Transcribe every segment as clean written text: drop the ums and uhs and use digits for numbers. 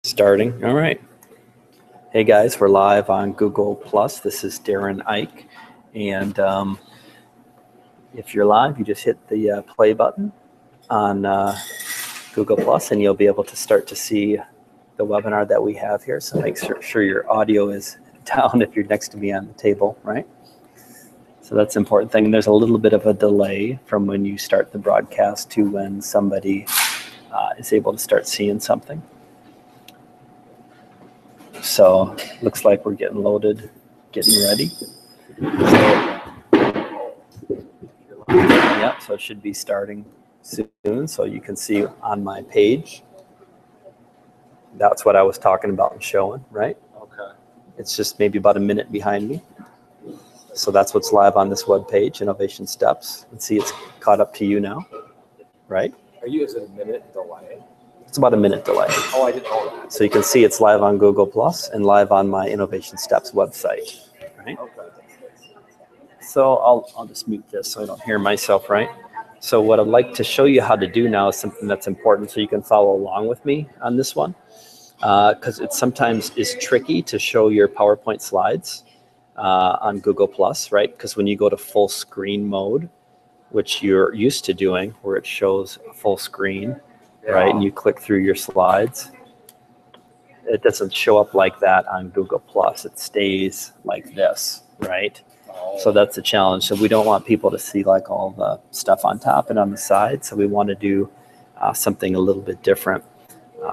Starting. All right. Hey guys, we're live on Google Plus. This is Darren Ike, and if you're live, you just hit the play button on Google Plus, and you'll be able to start to see the webinar that we have here. So make sure your audio is down if you're next to me on the table, right? So that's an important thing. And there's a little bit of a delay from when you start the broadcast to when somebody is able to start seeing something. So looks like we're getting loaded, getting ready. Yeah, so it should be starting soon. So you can see on my page, that's what I was talking about and showing, right? Okay. It's just maybe about a minute behind me. So that's what's live on this web page, Innovation Steps. And see, it's caught up to you now, right? Are you, is it a minute delay? It's about a minute delay. Oh, I didn't know that. So you can see it's live on Google Plus and live on my Innovation Steps website, right? Okay. So I'll just mute this so I don't hear myself, right? So what I'd like to show you how to do now is something that's important so you can follow along with me on this one. Because it sometimes is tricky to show your PowerPoint slides on Google Plus, right? Because when you go to full screen mode, which you're used to doing, where it shows full screen, right? And you click through your slides. It doesn't show up like that on Google Plus. It stays like this, right? So that's a challenge. So we don't want people to see like all the stuff on top and on the side. So we want to do something a little bit different.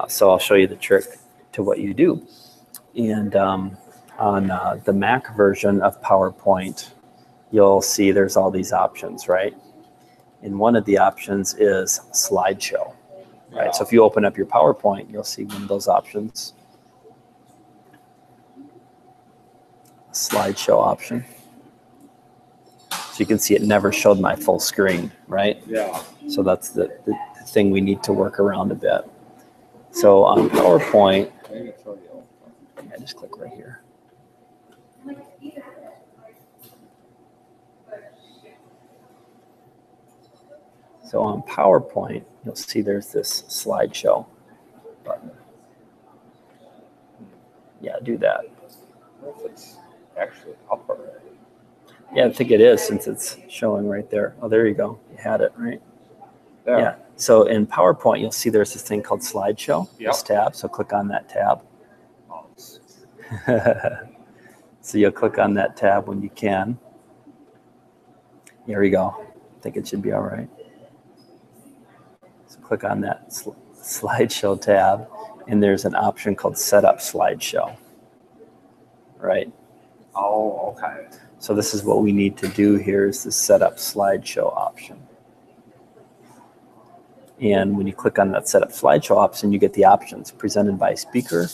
So I'll show you the trick to what you do. And on the Mac version of PowerPoint, you'll see there's all these options, right? And one of the options is slideshow. Right, so if you open up your PowerPoint, you'll see one of those options, slideshow option. So you can see it never showed my full screen, right? Yeah. So that's the thing we need to work around a bit. So on PowerPoint, I just click right here. So on PowerPoint, you'll see there's this slideshow button. Yeah, do that. It's actually up already. Yeah, I think it is since it's showing right there. Oh, there you go. You had it, right? Yeah. So in PowerPoint, you'll see there's this thing called slideshow, this tab. So click on that tab. So you'll click on that tab when you can. There we go. I think it should be all right. So click on that slideshow tab, and there's an option called Setup Slideshow, right? Oh, okay. So this is what we need to do here is the Setup Slideshow option. And when you click on that Setup Slideshow option, you get the options presented by speaker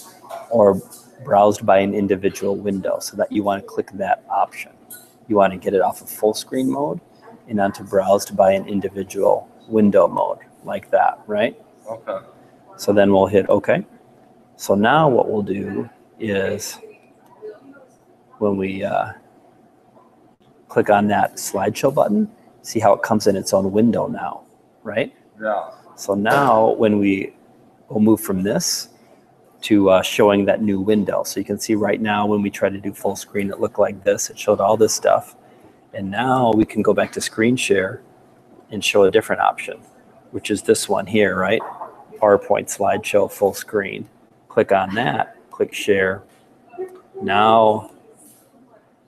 or browsed by an individual window, so that you want to click that option. You want to get it off of full screen mode and onto browsed by an individual window mode, like that, right? Okay. So then we'll hit OK. So now what we'll do is when we click on that slideshow button, see how it comes in its own window now, right? Yeah. So now when we'll move from this to showing that new window. So you can see right now when we try to do full screen, it looked like this. It showed all this stuff. And now we can go back to screen share and show a different option, which is this one here, right? PowerPoint slideshow full screen. Click on that, click share. Now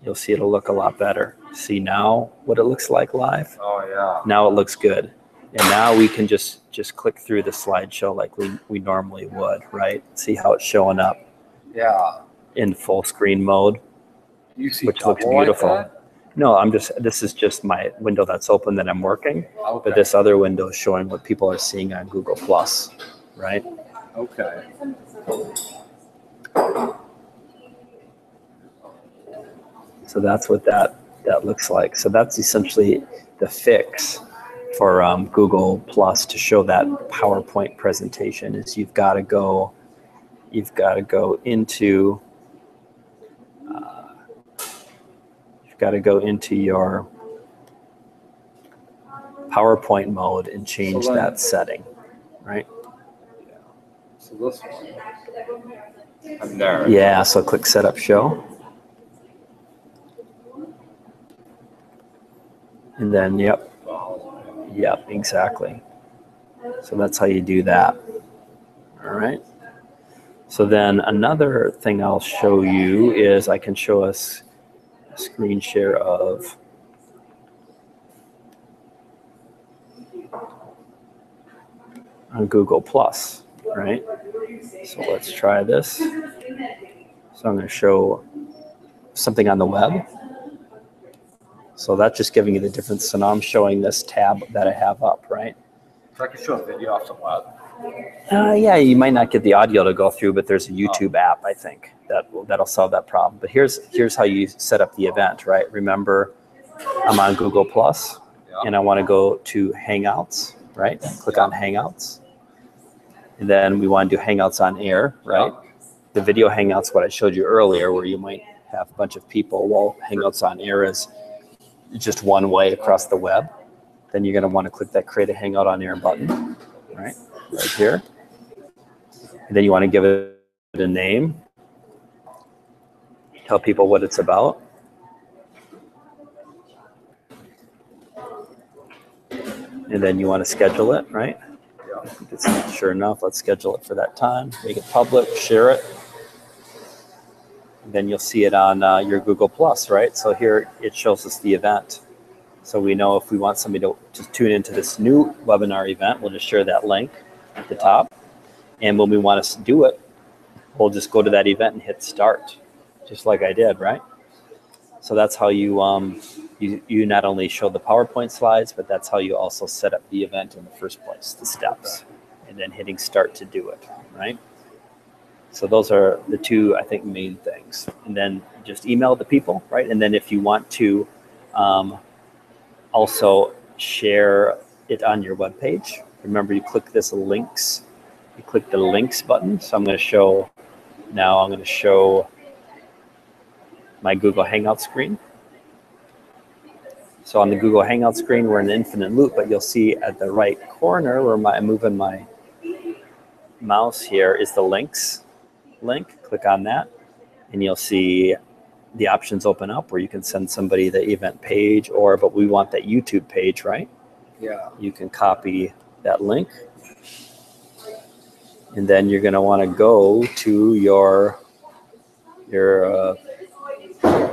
you'll see it'll look a lot better. See now what it looks like live? Oh, yeah. Now it looks good. And now we can just click through the slideshow like we normally would, right? See how it's showing up in full screen mode, You see which looks beautiful. Like that? No, this is just my window that's open that I'm working. Okay. But this other window is showing what people are seeing on Google Plus, right? Okay. So that's what that looks like. So that's essentially the fix for Google Plus to show that PowerPoint presentation. Is you've got to go into your PowerPoint mode and change that setting, right? So this one. I'm there. Yeah, so click Setup Show. And then, yep, exactly. So that's how you do that. All right. So then another thing I'll show you is I can show us a screen share of on Google Plus, right? So let's try this. So I'm going to show something on the web. So that's just giving you the difference. So now I'm showing this tab that I have up, right? So I can show a video off the web. Yeah, you might not get the audio to go through, but there's a YouTube app, I think, that'll solve that problem. But here's how you set up the event, right? Remember, I'm on Google Plus, and I want to go to Hangouts, right? Click on Hangouts. And then we want to do Hangouts on air, right? The video Hangouts, what I showed you earlier, where you might have a bunch of people. Well, Hangouts on air is just one way across the web. Then you're going to want to click that Create a Hangout on Air button, right here. And then you want to give it a name. Tell people what it's about. And then you want to schedule it, right? It's not sure enough. Let's schedule it for that time. Make it public, share it. And then you'll see it on your Google Plus, right? So here it shows us the event. So we know if we want somebody to tune into this new webinar event, we'll just share that link at the top. And when we want to do it, we'll just go to that event and hit start, just like I did, right? So that's how you you not only show the PowerPoint slides, but that's how you also set up the event in the first place, the steps, and then hitting start to do it, right? So those are the two, I think, main things. And then just email the people, right? And then if you want to also share it on your web page, remember you click this links. You click the links button. So I'm going to show my Google Hangout screen. So on the Google Hangout screen, we're in an infinite loop, but you'll see at the right corner where I'm moving my mouse here is the links link. Click on that, and you'll see the options open up where you can send somebody the event page, but we want that YouTube page, right? Yeah. You can copy that link. And then you're going to want to go to your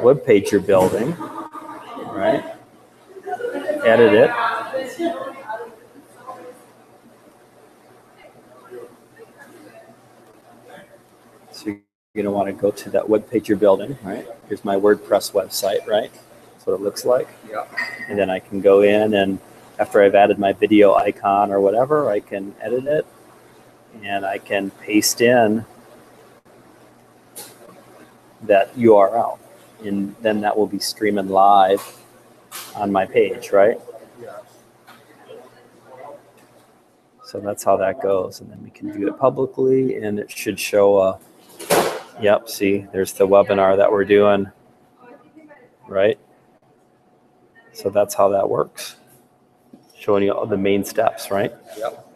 web page you're building, right? Edit it. So you're going to want to go to that web page you're building, right? Here's my WordPress website, right? That's what it looks like. Yeah. And then I can go in, and after I've added my video icon or whatever, I can edit it. And I can paste in that URL, and then that will be streaming live on my page, right? Yeah. So that's how that goes, and then we can view it publicly, and it should show yep, see, there's the webinar that we're doing, right? So that's how that works, showing you all the main steps, right? Yep.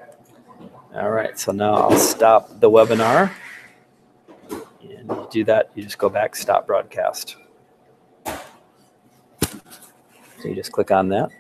All right, so now I'll stop the webinar. And to do that, you just go back, stop broadcast. So you just click on that.